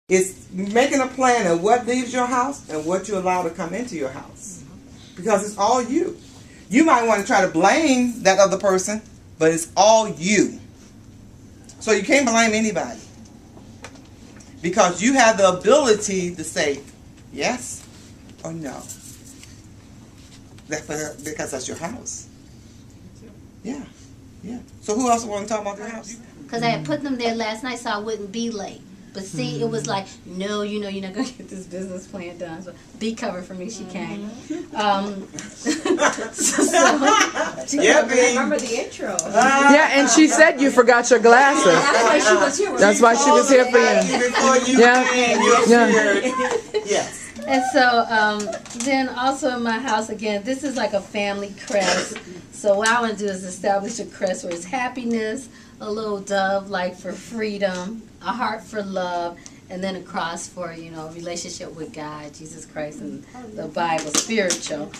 It's making a plan of what leaves your house and what you allow to come into your house. Because it's all you. You might want to try to blame that other person, but it's all you. So you can't blame anybody. Because you have the ability to say yes or no. Because that's your house. Yeah. Yeah. So who else want to talk about their house? Because I had put them there last night so I wouldn't be late. But see, it was like, no, you're not going to get this business plan done. So be covered for me, she came. I remember the intro. Yeah, and she said you forgot your glasses. That's why she was here. That's why she was here for you. Yeah. Yes. And so then also in my house, again, this is like a family crest. So what I want to do is establish a crest where it's happiness, a little dove like for freedom, a heart for love, and then a cross for, relationship with God, Jesus Christ, and the Bible, spiritual.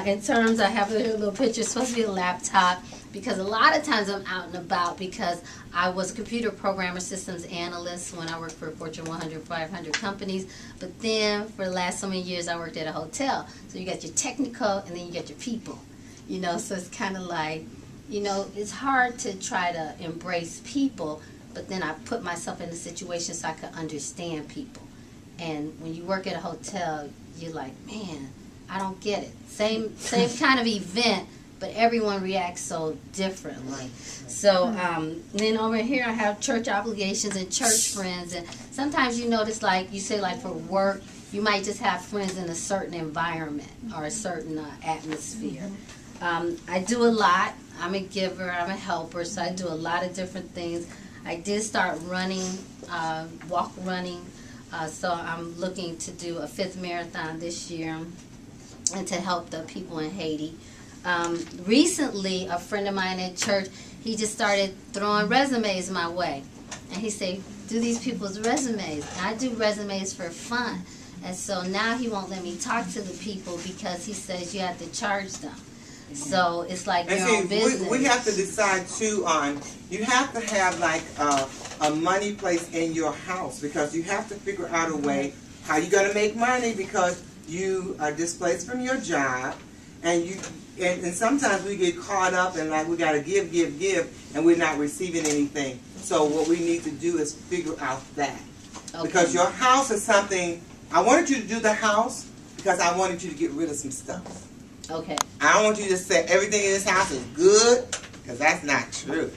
In terms, I have a little picture. It's supposed to be a laptop because a lot of times I'm out and about because I was a computer programmer, systems analyst when I worked for Fortune 100, 500 companies. But then for the last so many years, I worked at a hotel. So you got your technical and then you got your people. So it's kind of like, it's hard to try to embrace people, but then I put myself in a situation so I could understand people. And when you work at a hotel, you're like, man, I don't get it. Same kind of event, but everyone reacts so differently. So then over here I have church obligations and church friends. And sometimes you notice, like you say, like for work, you might just have friends in a certain environment or a certain atmosphere. I do a lot. I'm a giver. I'm a helper. So I do a lot of different things. I did start running, walk running. So I'm looking to do a 5th marathon this year and to help the people in Haiti. Recently, a friend of mine at church, he just started throwing resumes my way. And he said, do these people's resumes. And I do resumes for fun. And so now he won't let me talk to the people because he says you have to charge them. So it's like your own business. We have to decide too on, you have to have like a money place in your house because you have to figure out a way how you're going to make money because you are displaced from your job and sometimes we get caught up and like we got to give and we're not receiving anything. So what we need to do is figure out that. Okay. Because your house is something, I wanted you to do the house because I wanted you to get rid of some stuff. Okay. I don't want you to say everything in this house is good, because that's not true.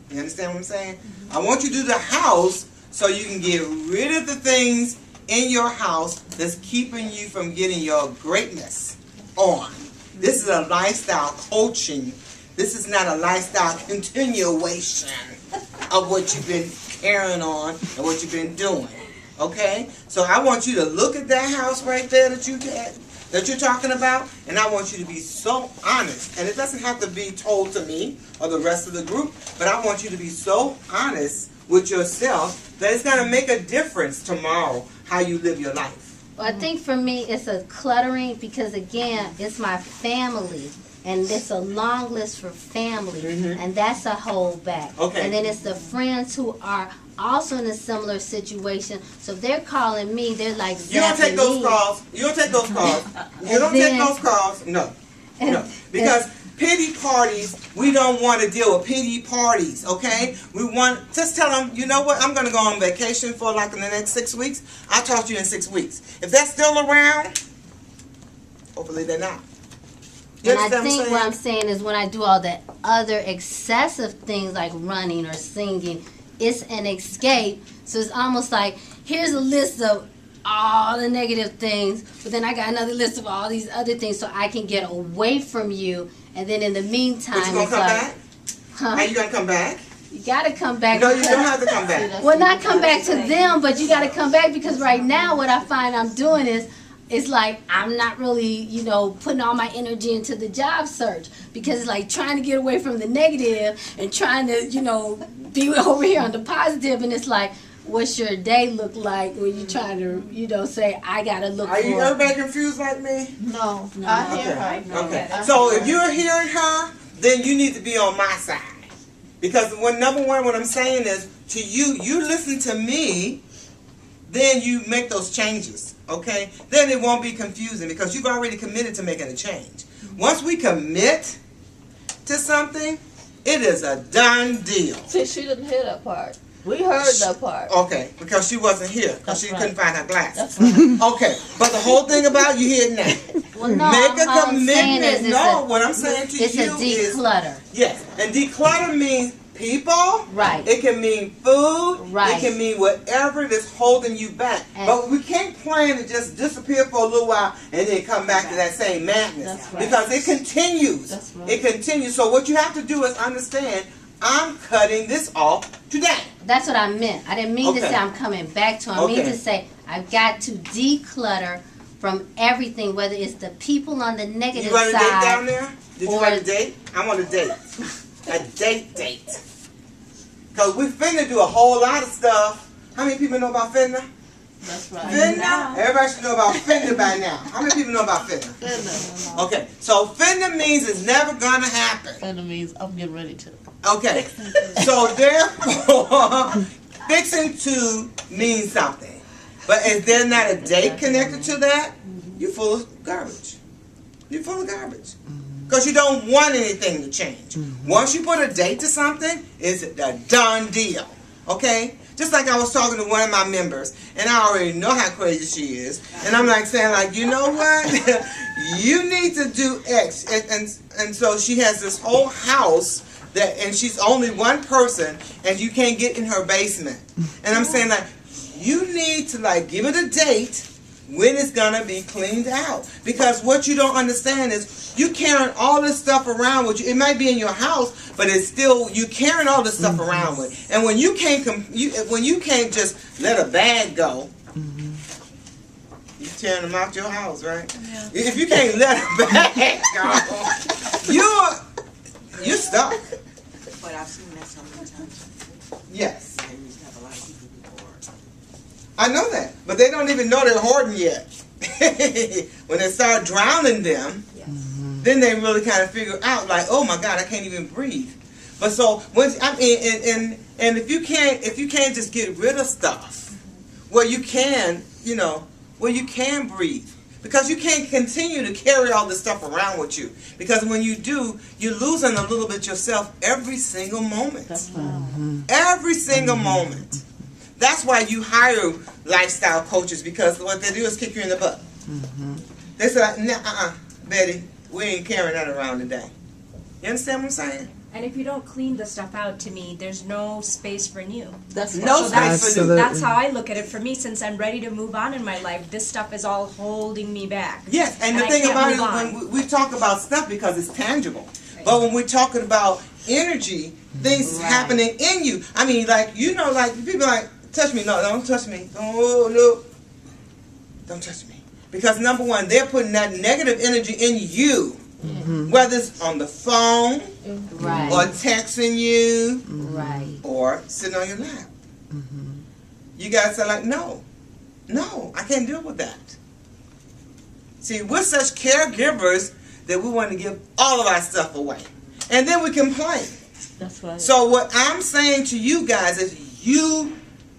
You understand what I'm saying? I want you to do the house so you can get rid of the things in your house that's keeping you from getting your greatness on. This is a lifestyle coaching. This is not a lifestyle continuation of what you've been carrying on and what you've been doing. Okay? So I want you to look at that house right there that you're talking about, and I want you to be so honest. And it doesn't have to be told to me or the rest of the group, but I want you to be so honest with yourself that it's going to make a difference tomorrow how you live your life. Well, I think for me it's a cluttering because, again, it's my family. And it's a long list for family, and that's a holdback. Okay. And then it's the friends who are also in a similar situation. So they're calling me. They're like, you don't take those calls. You don't take those calls. You don't take those calls. No. Because pity parties, we don't want to deal with pity parties, okay? We want, just tell them, you know what, I'm going to go on vacation for like in the next 6 weeks. I'll talk to you in 6 weeks. If they're still around, hopefully they're not. And I think what I'm saying is when I do all the other excessive things like running or singing, it's an escape. So it's almost like, here's a list of all the negative things, but then I got another list of all these other things so I can get away from you. And then in the meantime, but you gonna come back? Are you going to come back? You got to come back. No, you don't have to come back. Well, not come back to them, but you got to come back because right now what I find I'm doing is, it's like I'm not really, putting all my energy into the job search because it's like trying to get away from the negative and trying to, be over here on the positive. And it's like, what's your day look like when you're trying to, say, I got to look for... Are you everybody confused like me? No. I hear her. Okay. So if you're hearing her, then you need to be on my side. Because number one, what I'm saying is, to you, you listen to me then you make those changes, okay? Then it won't be confusing because you've already committed to making a change. Once we commit to something, it is a done deal. See, she didn't hear that part. We heard that part. Okay, because she wasn't here, because she couldn't find her glasses. That's right. Okay, but the whole thing about you here now. Well, no, Make a all I'm saying commitment. is What I'm saying to it's you a is declutter. yes, and declutter means people. Right. It can mean food. Right. It can mean whatever that's holding you back. And but we can't plan to just disappear for a little while and then come back to that same madness. That's right. Because it continues. That's right. It continues. So what you have to do is understand, I'm cutting this off today. That's what I meant. I didn't mean to Okay. say I'm coming back to. I mean to say I've got to declutter from everything, whether it's the people on the negative You write a date side. down there? Did you or- write a date? I want a date. A date. Because we finna do a whole lot of stuff. How many people know about Finna? That's right. Finna? Everybody should know about Finna by now. How many people know about Finna? Okay, so Finna means it's never gonna happen. That means I'm getting ready to. Okay, so therefore, fixing to means something. But is there not a date connected to that? You're full of garbage. You're full of garbage. Because you don't want anything to change. Once you put a date to something, it's a done deal. Okay? Just like I was talking to one of my members, and I already know how crazy she is. And I'm like saying, like, you know what? You need to do X. And so she has this whole house and she's only one person, and you can't get in her basement. And I'm saying, like, you need to, like, give it a date when it's gonna be cleaned out. Because what you don't understand is you carrying all this stuff around with you. It might be in your house, but it's still you carrying all this stuff around with. And when you can't just let a bag go, you tearing them out your house, right? Yeah. If you can't let a bag go, you're stuck. But I've seen that so many times. Yes. They used to have a lot of people before. I know that, but they don't even know they're hoarding yet. When they start drowning them, then they really kind of figure out, like, oh my God, I can't even breathe. But so once I mean, and if you can't just get rid of stuff, where you can, where you can breathe, because you can't continue to carry all this stuff around with you. Because when you do, you're losing a little bit yourself every single moment. That's right. Every single moment. That's why you hire lifestyle coaches, because what they do is kick you in the butt. They say, nah, Betty, we ain't carrying that around today. You understand what I'm saying? And if you don't clean the stuff out, to me, there's no space for new. That's No right. space for new. Absolutely. That's how I look at it. For me, since I'm ready to move on in my life, this stuff is all holding me back. Yes, and the I thing can't about it move is on. when we talk about stuff because it's tangible. But when we're talking about energy, things happening in you. I mean, like, like people like, touch me. No, don't touch me. Oh, no. Don't touch me. Because number one, they're putting that negative energy in you. Whether it's on the phone, Right. or texting you, Right. or sitting on your lap. You guys say, like, no, I can't deal with that. See, we're such caregivers that we want to give all of our stuff away. And then we complain. That's right. So what I'm saying to you guys is you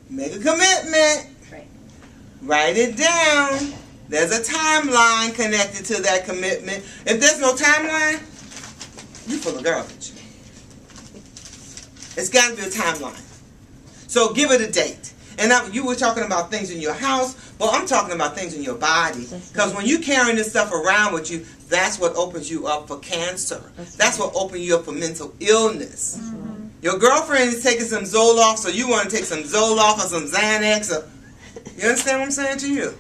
make a commitment. Right. Write it down. There's a timeline connected to that commitment. If there's no timeline, you're full of garbage. It's got to be a timeline. So give it a date. And now, you were talking about things in your house. Well, I'm talking about things in your body. Because when you're carrying this stuff around with you, that's what opens you up for cancer. That's what opens you up for mental illness. Your girlfriend is taking some Zoloft, so you want to take some Zoloft or some Xanax. You understand what I'm saying to you?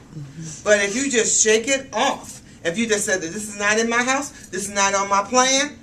But if you just shake it off, if you just said that this is not in my house, this is not on my plan,